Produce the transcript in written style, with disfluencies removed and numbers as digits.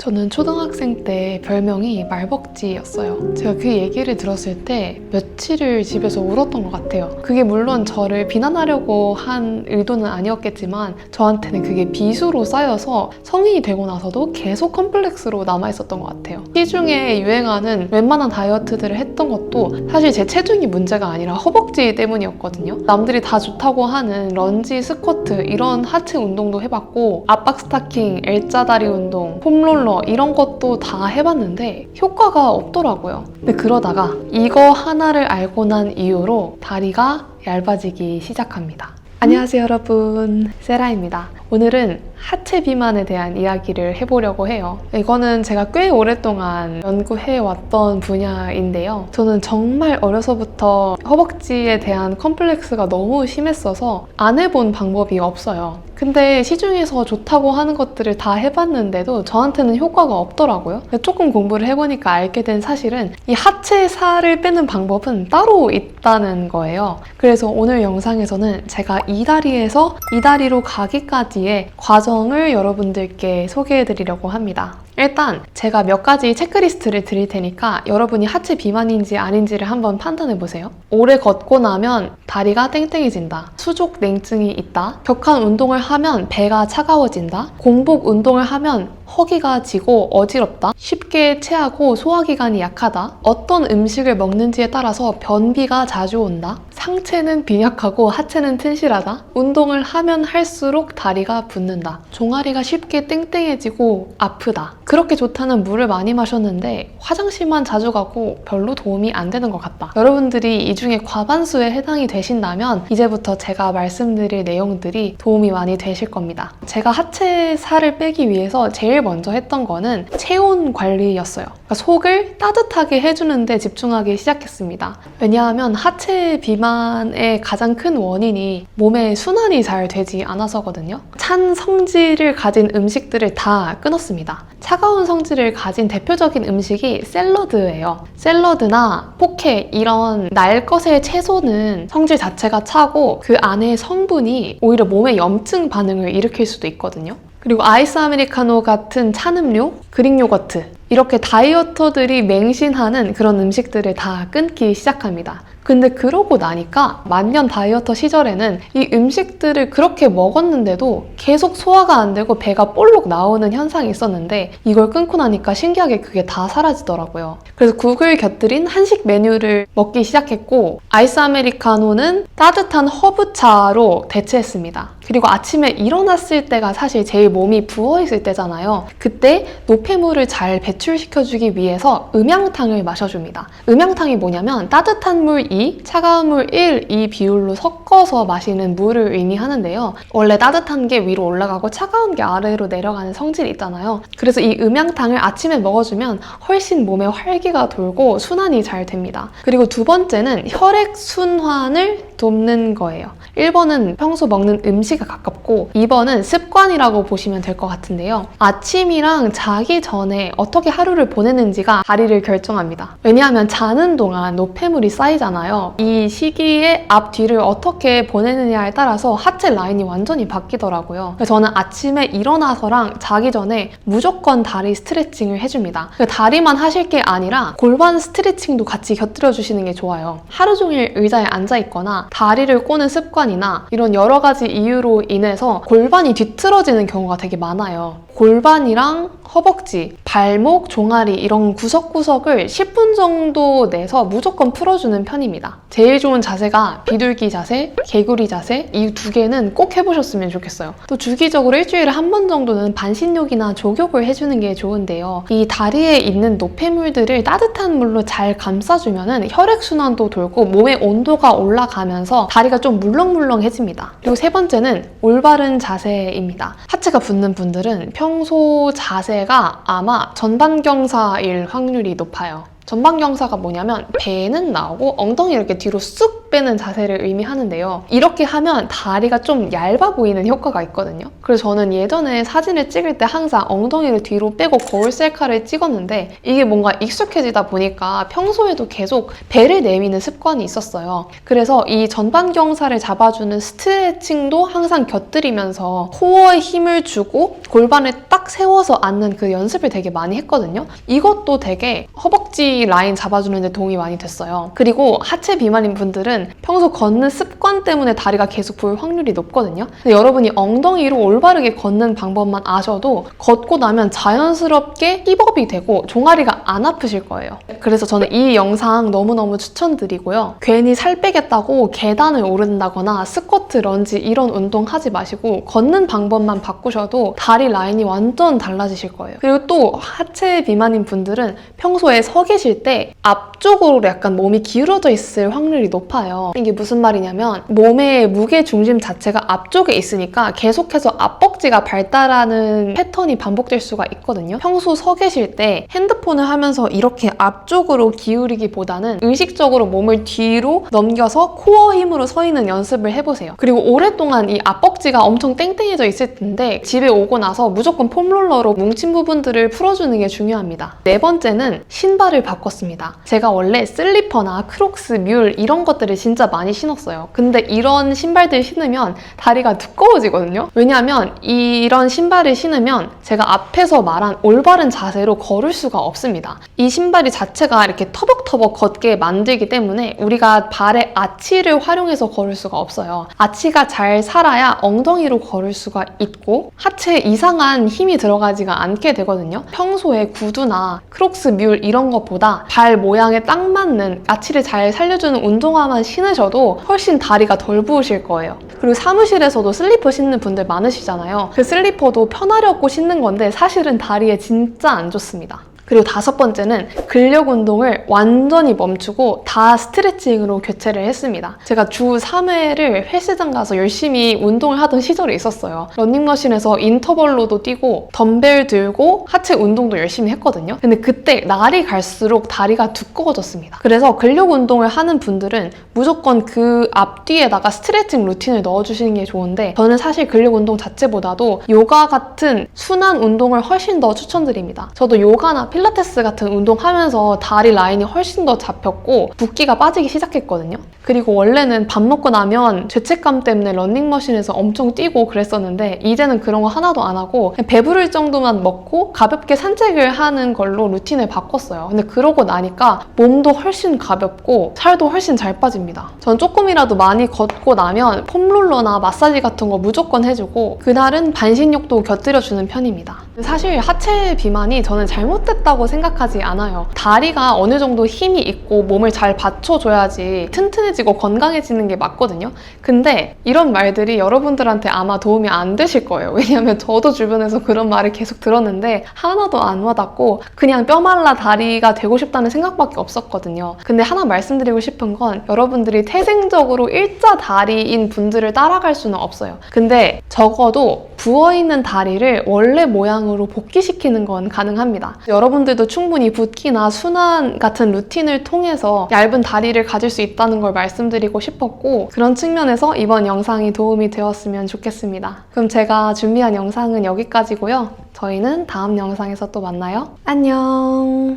저는 초등학생 때 별명이 말벅지였어요. 제가 그 얘기를 들었을 때 며칠을 집에서 울었던 것 같아요. 그게 물론 저를 비난하려고 한 의도는 아니었겠지만 저한테는 그게 비수로 쌓여서 성인이 되고 나서도 계속 컴플렉스로 남아있었던 것 같아요. 시중에 유행하는 웬만한 다이어트들을 했던 것도 사실 제 체중이 문제가 아니라 허벅지 때문이었거든요. 남들이 다 좋다고 하는 런지, 스쿼트 이런 하체 운동도 해봤고 압박 스타킹, L자다리 운동, 폼롤러 이런 것도 다 해봤는데 효과가 없더라고요. 근데 그러다가 이거 하나를 알고 난 이후로 다리가 얇아지기 시작합니다. 안녕하세요 여러분, 세라입니다. 오늘은 하체 비만에 대한 이야기를 해보려고 해요. 이거는 제가 꽤 오랫동안 연구해왔던 분야인데요. 저는 정말 어려서부터 허벅지에 대한 컴플렉스가 너무 심했어서 안 해본 방법이 없어요. 근데 시중에서 좋다고 하는 것들을 다 해봤는데도 저한테는 효과가 없더라고요. 조금 공부를 해보니까 알게 된 사실은 이 하체 살을 빼는 방법은 따로 있다는 거예요. 그래서 오늘 영상에서는 제가 이 다리에서 이 다리로 가기까지의 과정을 여러분들께 소개해드리려고 합니다. 일단 제가 몇 가지 체크리스트를 드릴 테니까 여러분이 하체 비만인지 아닌지를 한번 판단해보세요. 오래 걷고 나면 다리가 땡땡해진다. 수족 냉증이 있다. 격한 운동을 하면 배가 차가워진다. 공복 운동을 하면 허기가 지고 어지럽다. 쉽게 체하고 소화기관이 약하다. 어떤 음식을 먹는지에 따라서 변비가 자주 온다. 상체는 빈약하고 하체는 튼실하다. 운동을 하면 할수록 다리가 붓는다. 종아리가 쉽게 땡땡해지고 아프다. 그렇게 좋다는 물을 많이 마셨는데 화장실만 자주 가고 별로 도움이 안 되는 것 같다. 여러분들이 이 중에 과반수에 해당이 되신다면 이제부터 제가 말씀드릴 내용들이 도움이 많이 되실 겁니다. 제가 하체 살을 빼기 위해서 제일 먼저 했던 거는 체온 관리였어요. 그러니까 속을 따뜻하게 해주는 데 집중하기 시작했습니다. 왜냐하면 하체 비만의 가장 큰 원인이 몸의 순환이 잘 되지 않아서거든요. 찬 성질을 가진 음식들을 다 끊었습니다. 차가운 성질을 가진 대표적인 음식이 샐러드예요. 샐러드나 포케 이런 날 것의 채소는 성질 자체가 차고 그 안에 성분이 오히려 몸에 염증 반응을 일으킬 수도 있거든요. 그리고 아이스 아메리카노 같은 찬 음료, 그릭 요거트 이렇게 다이어터들이 맹신하는 그런 음식들을 다 끊기 시작합니다. 근데 그러고 나니까 만년 다이어터 시절에는 이 음식들을 그렇게 먹었는데도 계속 소화가 안 되고 배가 볼록 나오는 현상이 있었는데 이걸 끊고 나니까 신기하게 그게 다 사라지더라고요. 그래서 국을 곁들인 한식 메뉴를 먹기 시작했고 아이스 아메리카노는 따뜻한 허브차로 대체했습니다. 그리고 아침에 일어났을 때가 사실 제일 몸이 부어있을 때잖아요. 그때 노폐물을 잘 배출시켜주기 위해서 음양탕을 마셔줍니다. 음양탕이 뭐냐면 따뜻한 물 2, 차가운 물 1, 이 비율로 섞어서 마시는 물을 의미하는데요. 원래 따뜻한 게 위로 올라가고 차가운 게 아래로 내려가는 성질이 있잖아요. 그래서 이 음양탕을 아침에 먹어주면 훨씬 몸에 활기가 돌고 순환이 잘 됩니다. 그리고 두 번째는 혈액순환을 돕는 거예요. 1번은 평소 먹는 음식에 가깝고 2번은 습관이라고 보시면 될 것 같은데요. 아침이랑 자기 전에 어떻게 하루를 보내는지가 다리를 결정합니다. 왜냐하면 자는 동안 노폐물이 쌓이잖아요. 이 시기에 앞뒤를 어떻게 보내느냐에 따라서 하체 라인이 완전히 바뀌더라고요. 그래서 저는 아침에 일어나서랑 자기 전에 무조건 다리 스트레칭을 해줍니다. 다리만 하실 게 아니라 골반 스트레칭도 같이 곁들여 주시는 게 좋아요. 하루 종일 의자에 앉아있거나 다리를 꼬는 습관이나 이런 여러 가지 이유로 인해서 골반이 뒤틀어지는 경우가 되게 많아요. 골반이랑 허벅지, 발목, 종아리 이런 구석구석을 10분 정도 내서 무조건 풀어주는 편입니다. 제일 좋은 자세가 비둘기 자세, 개구리 자세 이 두 개는 꼭 해보셨으면 좋겠어요. 또 주기적으로 일주일에 한 번 정도는 반신욕이나 족욕을 해주는 게 좋은데요. 이 다리에 있는 노폐물들을 따뜻한 물로 잘 감싸주면 혈액순환도 돌고 몸의 온도가 올라가면서 다리가 좀 물렁물렁해집니다. 그리고 세 번째는 올바른 자세입니다. 하체가 붓는 분들은 평소 자세가 아마 전반경사일 확률이 높아요. 전반경사가 뭐냐면 배는 나오고 엉덩이 이렇게 뒤로 쑥 빼는 자세를 의미하는데요. 이렇게 하면 다리가 좀 얇아 보이는 효과가 있거든요. 그래서 저는 예전에 사진을 찍을 때 항상 엉덩이를 뒤로 빼고 거울 셀카를 찍었는데 이게 뭔가 익숙해지다 보니까 평소에도 계속 배를 내미는 습관이 있었어요. 그래서 이 전반경사를 잡아주는 스트레칭도 항상 곁들이면서 코어에 힘을 주고 골반을 딱 세워서 앉는 그 연습을 되게 많이 했거든요. 이것도 되게 허벅지 라인 잡아주는 데 도움이 많이 됐어요. 그리고 하체 비만인 분들은 평소 걷는 습관 때문에 다리가 계속 부을 확률이 높거든요. 근데 여러분이 엉덩이로 올바르게 걷는 방법만 아셔도 걷고 나면 자연스럽게 힙업이 되고 종아리가 안 아프실 거예요. 그래서 저는 이 영상 너무너무 추천드리고요. 괜히 살 빼겠다고 계단을 오른다거나 스쿼트, 런지 이런 운동 하지 마시고 걷는 방법만 바꾸셔도 다리 라인이 완전 달라지실 거예요. 그리고 또 하체 비만인 분들은 평소에 서 계실 때 앞쪽으로 약간 몸이 기울어져 있을 확률이 높아요. 이게 무슨 말이냐면 몸의 무게 중심 자체가 앞쪽에 있으니까 계속해서 앞벅지가 발달하는 패턴이 반복될 수가 있거든요. 평소 서 계실 때 핸드폰을 하면서 이렇게 앞쪽으로 기울이기보다는 의식적으로 몸을 뒤로 넘겨서 코어 힘으로 서 있는 연습을 해보세요. 그리고 오랫동안 이 앞벅지가 엄청 땡땡해져 있을 텐데 집에 오고 나서 무조건 폼롤러로 뭉친 부분들을 풀어주는 게 중요합니다. 네 번째는 신발을 바꿨습니다. 제가 원래 슬리퍼나 크록스, 뮬 이런 것들을 진짜 많이 신었어요. 근데 이런 신발들 신으면 다리가 두꺼워지거든요. 왜냐하면 이런 신발을 신으면 제가 앞에서 말한 올바른 자세로 걸을 수가 없습니다. 이 신발이 자체가 이렇게 터벅터벅 걷게 만들기 때문에 우리가 발의 아치를 활용해서 걸을 수가 없어요. 아치가 잘 살아야 엉덩이로 걸을 수가 있고 하체에 이상한 힘이 들어가지가 않게 되거든요. 평소에 구두나 크록스, 뮬 이런 것보다 발 모양에 딱 맞는 아치를 잘 살려주는 운동화만 신으셔도 훨씬 다리가 덜 부으실 거예요. 그리고 사무실에서도 슬리퍼 신는 분들 많으시잖아요. 그 슬리퍼도 편하려고 신는 건데 사실은 다리에 진짜 안 좋습니다. 그리고 다섯 번째는 근력 운동을 완전히 멈추고 다 스트레칭으로 교체를 했습니다. 제가 주 3회를 헬스장 가서 열심히 운동을 하던 시절이 있었어요. 러닝머신에서 인터벌로도 뛰고 덤벨 들고 하체 운동도 열심히 했거든요. 근데 그때 날이 갈수록 다리가 두꺼워졌습니다. 그래서 근력 운동을 하는 분들은 무조건 그 앞뒤에다가 스트레칭 루틴을 넣어주시는 게 좋은데 저는 사실 근력 운동 자체보다도 요가 같은 순환 운동을 훨씬 더 추천드립니다. 저도 요가나 필라테스 같은 운동하면서 다리 라인이 훨씬 더 잡혔고 붓기가 빠지기 시작했거든요. 그리고 원래는 밥 먹고 나면 죄책감 때문에 러닝머신에서 엄청 뛰고 그랬었는데 이제는 그런 거 하나도 안 하고 그냥 배부를 정도만 먹고 가볍게 산책을 하는 걸로 루틴을 바꿨어요. 근데 그러고 나니까 몸도 훨씬 가볍고 살도 훨씬 잘 빠집니다. 전 조금이라도 많이 걷고 나면 폼롤러나 마사지 같은 거 무조건 해주고 그날은 반신욕도 곁들여주는 편입니다. 사실 하체 비만이 저는 잘못됐다고 생각하지 않아요. 다리가 어느 정도 힘이 있고 몸을 잘 받쳐줘야지 튼튼해지고 건강해지는 게 맞거든요. 근데 이런 말들이 여러분들한테 아마 도움이 안 되실 거예요. 왜냐면 저도 주변에서 그런 말을 계속 들었는데 하나도 안 와닿고 그냥 뼈 말라 다리가 되고 싶다는 생각밖에 없었거든요. 근데 하나 말씀드리고 싶은 건 여러분들이 태생적으로 일자 다리인 분들을 따라갈 수는 없어요. 근데 적어도 부어있는 다리를 원래 모양으로 복귀시키는 건 가능합니다. 여러분들도 충분히 붓기나 순환 같은 루틴을 통해서 얇은 다리를 가질 수 있다는 걸 말씀드리고 싶었고 그런 측면에서 이번 영상이 도움이 되었으면 좋겠습니다. 그럼 제가 준비한 영상은 여기까지고요. 저희는 다음 영상에서 또 만나요. 안녕!